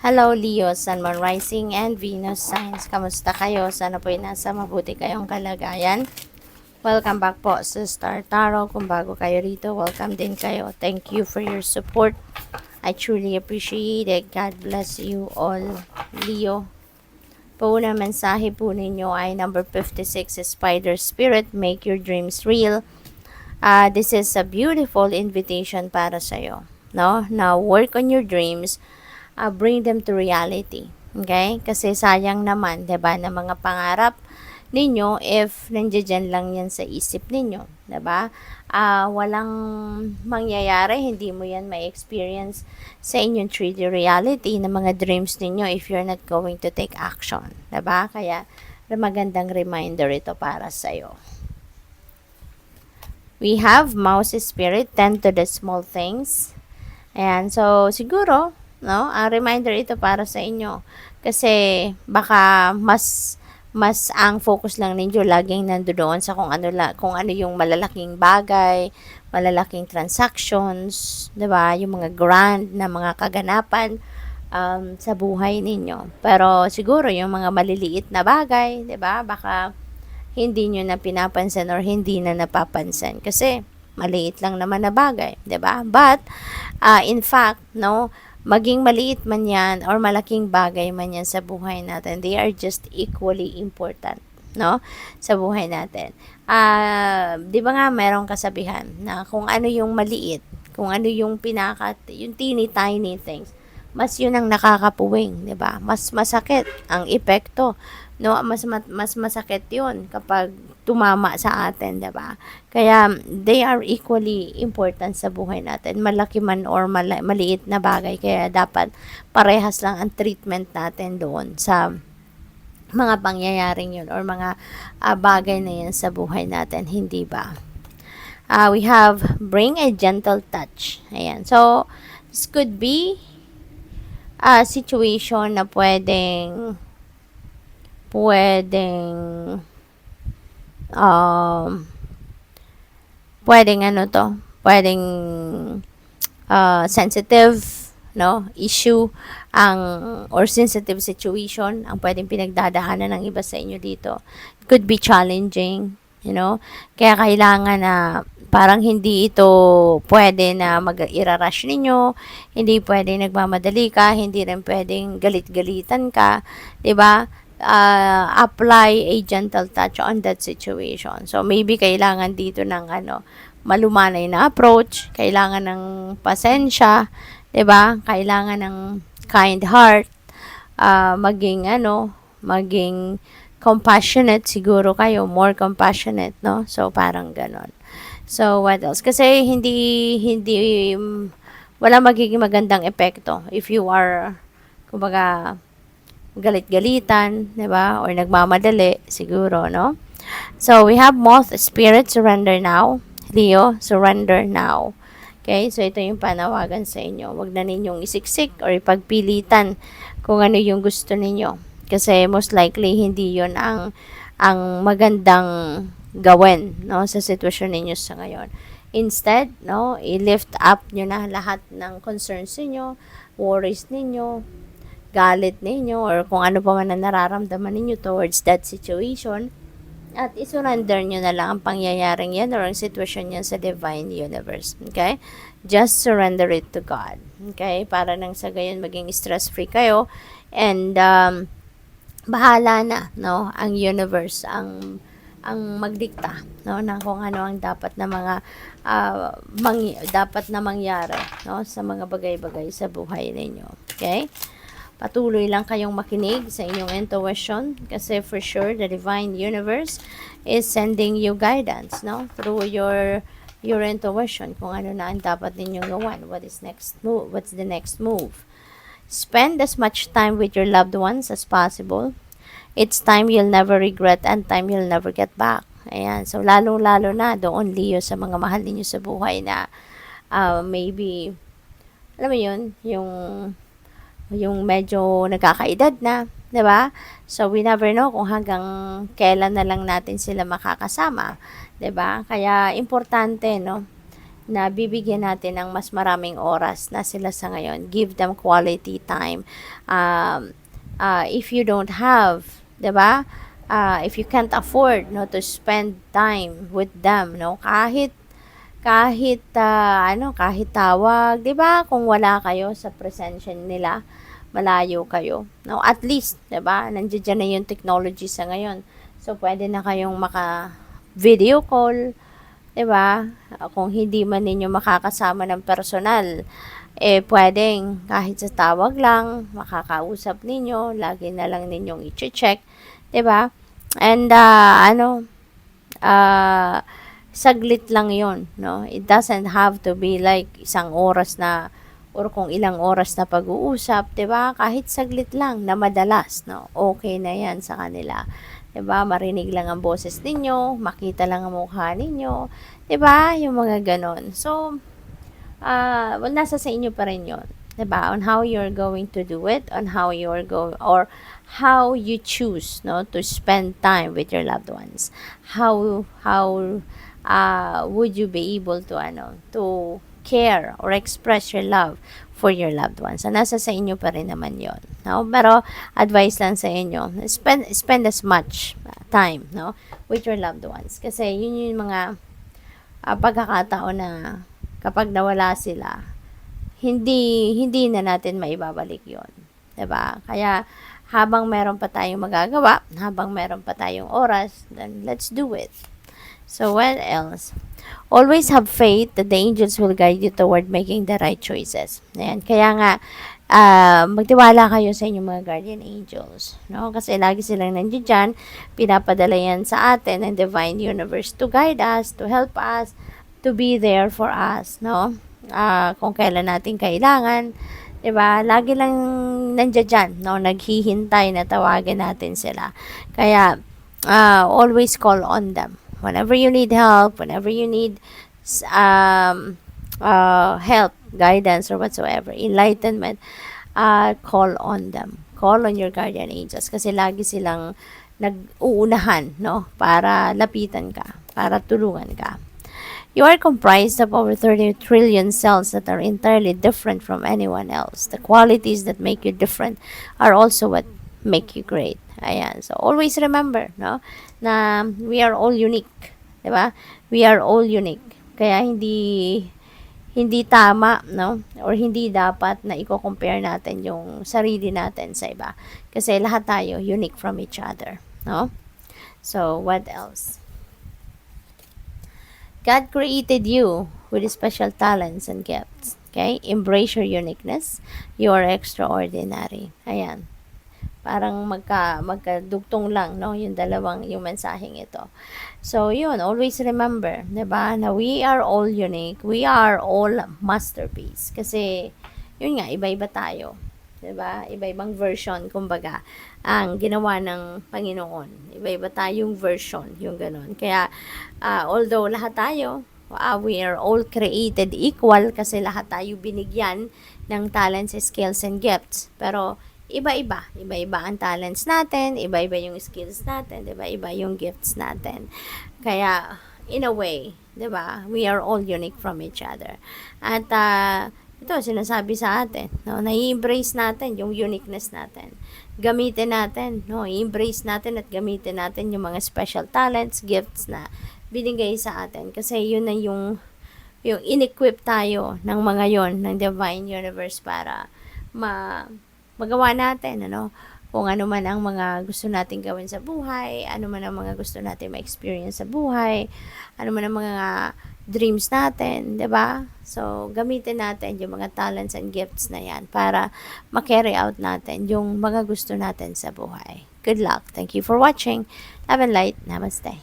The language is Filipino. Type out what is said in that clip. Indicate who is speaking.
Speaker 1: Hello Leo, Sun, Moon, Rising, and Venus signs. Kamusta kayo? Sana po ay nasa mabuti kayong kalagayan. Welcome back po sa Star Tarot. Kung bago kayo rito, welcome din kayo. Thank you for your support. I truly appreciate it. God bless you all, Leo. Paunang mensahe po ninyo ay number 56, Spider Spirit, make your dreams real. This is a beautiful invitation para sa'yo. No? Now, work on your dreams. Bring them to reality. Okay? Kasi sayang naman, 'di ba, na mga pangarap ninyo if nandiyan lang 'yan sa isip ninyo, 'di ba? Walang mangyayari, hindi mo 'yan ma-experience sa inyong 3D reality na mga dreams ninyo if you're not going to take action, 'di ba? Kaya magandang reminder ito para sa iyo. We have Mouse Spirit, tend to the small things. Ayan, so siguro, no, ang reminder ito para sa inyo. Kasi baka mas ang focus lang ninyo laging nandoon sa kung ano yung malalaking bagay, malalaking transactions, 'di ba? Yung mga grand na mga kaganapan sa buhay ninyo. Pero siguro yung mga maliliit na bagay, 'di ba? Baka hindi nyo na pinapansin or hindi na napapansin kasi maliit lang naman na bagay, 'di ba? But in fact, no, maging maliit man 'yan or malaking bagay man 'yan sa buhay natin, they are just equally important, no? Sa buhay natin. 'Di ba nga merong kasabihan na kung ano yung maliit, kung ano yung yung teeny tiny things, mas yun ang nakakapuwing, 'di ba? Mas masakit ang epekto, no? Mas masakit yun kapag tumama sa atin, 'di ba? Kaya they are equally important sa buhay natin, malaki man or maliit na bagay. Kaya dapat parehas lang ang treatment natin doon sa mga pangyayaring yun or mga bagay na yan sa buhay natin, hindi ba? We have bring a gentle touch. Ayan. So, this could be a situation na um, pwedeng ano to, pwedeng sensitive, no, issue or sensitive situation ang pwedeng pinagdadaanan ng iba sa inyo dito. It could be challenging, kaya kailangan na parang hindi ito pwede na irarush ninyo, hindi pwede nagmamadali ka, hindi rin pwedeng galit-galitan ka, 'di ba? Apply a gentle touch on that situation. So maybe kailangan dito ng malumanay na approach, kailangan ng pasensya, 'di ba? Kailangan ng kind heart, maging compassionate siguro kayo, more compassionate, no? So parang ganon. So what else? Kasi wala magiging magandang epekto if you are kumbaga galit-galitan, 'di ba? Or nagmamadali siguro, no? So we have Moth Spirit, surrender now. Leo, surrender now. Okay, so ito yung panawagan sa inyo. Huwag na ninyong isiksik or ipagpilitan kung ano yung gusto ninyo. Kasi most likely hindi yon ang magandang gawin, no, sa sitwasyon ninyo sa ngayon. Instead, no, i-lift up nyo na lahat ng concerns niyo, worries ninyo, galit ninyo, or kung ano pa man na nararamdaman ninyo towards that situation. At isurrender nyo na lang ang pangyayaring yan or ang sitwasyon yan sa divine universe. Okay? Just surrender it to God. Okay? Para nang sa gayon maging stress-free kayo. And bahala na, no? Ang universe, ang magdikta, no? Na kung ano ang dapat na mga dapat na mangyari, no? Sa mga bagay-bagay sa buhay ninyo. Okay? Patuloy lang kayong makinig sa inyong intuition kasi for sure the divine universe is sending you guidance, no, through your intuition kung ano na ang dapat ninyong gawin. What's the next move? Spend as much time with your loved ones as possible. It's time you'll never regret and time you'll never get back. Ayan, so lalo na doon, Leo, sa mga mahal ninyo sa buhay na maybe alam mo yun, yung medyo nagkakaedad na, 'di ba? So we never know kung hanggang kailan na lang natin sila makakasama, 'di ba? Kaya importante, no, na bibigyan natin ng mas maraming oras na sila sa ngayon. Give them quality time. If you don't have, 'di ba? If you can't afford no to spend time with them, no, kahit tawag, 'di ba? Kung wala kayo sa presensya nila, malayo kayo. No, at least, 'di ba? Nandiyan na yung technology sa ngayon. So pwede na kayong maka video call, 'di ba? Kung hindi man ninyo makakasama ng personal, pwedeng kahit sa tawag lang, makakausap ninyo, lagi na lang ninyong i-check, 'di ba? And uh, saglit lang 'yon, no? It doesn't have to be like isang oras na or kung ilang oras na pag-uusap, 'di ba? Kahit saglit lang na madalas, no? Okay na 'yan sa kanila. 'Di ba? Marinig lang ang boses ninyo, makita lang ang mukha ninyo, 'di ba? Yung mga ganon. So, well, nasa sa inyo pa rin 'yon. 'Di ba? On how you're going to do it, on how you're going or how you choose no to spend time with your loved ones. How would you be able to to care or express your love for your loved ones. So, nasa sa inyo pa rin naman 'yon, no? Pero advice lang sa inyo, spend as much time, no, with your loved ones kasi yun yung mga pagkakataon na kapag nawala sila, hindi na natin maibabalik 'yon, 'di ba? Kaya habang meron pa tayong magagawa, habang meron pa tayong oras, then let's do it. So what else? Always have faith that the angels will guide you toward making the right choices. Ayan. Kaya nga, magtiwala kayo sa inyong mga guardian angels. No? Kasi lagi silang nandiyan dyan, pinapadala yan sa atin ng divine universe to guide us, to help us, to be there for us. No? Kung kailan natin kailangan, 'di ba? Lagi lang nandiyan dyan, no? Naghihintay na tawagan natin sila. Kaya always call on them. Whenever you need help, whenever you need help, guidance, or whatsoever, enlightenment, call on them. Call on your guardian angels kasi lagi silang nag-uunahan, no? Para lapitan ka, para tulungan ka. You are comprised of over 30 trillion cells that are entirely different from anyone else. The qualities that make you different are also what make you great. Ayan. So, always remember, no, na we are all unique. 'Di ba? We are all unique. Kaya hindi tama, no, or hindi dapat na i-compare natin yung sarili natin sa iba. Kasi lahat tayo unique from each other, no? So, what else? God created you with special talents and gifts. Okay? Embrace your uniqueness. You are extraordinary. Ayan. Parang magkadugtong lang, no? Yung mensaheng ito. So, yun. Always remember, 'di ba? Na we are all unique. We are all masterpiece. Kasi, yun nga, iba-iba tayo. 'Di ba? Iba-ibang version, kumbaga, ang ginawa ng Panginoon. Iba-iba tayong version, yung ganun. Kaya, although lahat tayo, we are all created equal kasi lahat tayo binigyan ng talents, skills, and gifts. Pero, iba-iba ang talents natin, iba-iba yung skills natin, 'di ba? Iba yung gifts natin. Kaya in a way, 'di ba? We are all unique from each other. At ito sinasabi sa atin, no, na-embrace natin yung uniqueness natin. Gamitin natin, no, i-embrace natin at gamitin natin yung mga special talents, gifts na binigay sa atin kasi yun na yung in-equip tayo ng mga yon ng divine universe para magawa natin, kung ano man ang mga gusto nating gawin sa buhay, ano man ang mga gusto nating ma-experience sa buhay, ano man ang mga dreams natin, 'di ba? So, gamitin natin yung mga talents and gifts na 'yan para ma-carry out natin yung mga gusto natin sa buhay. Good luck. Thank you for watching. Love and light. Namaste.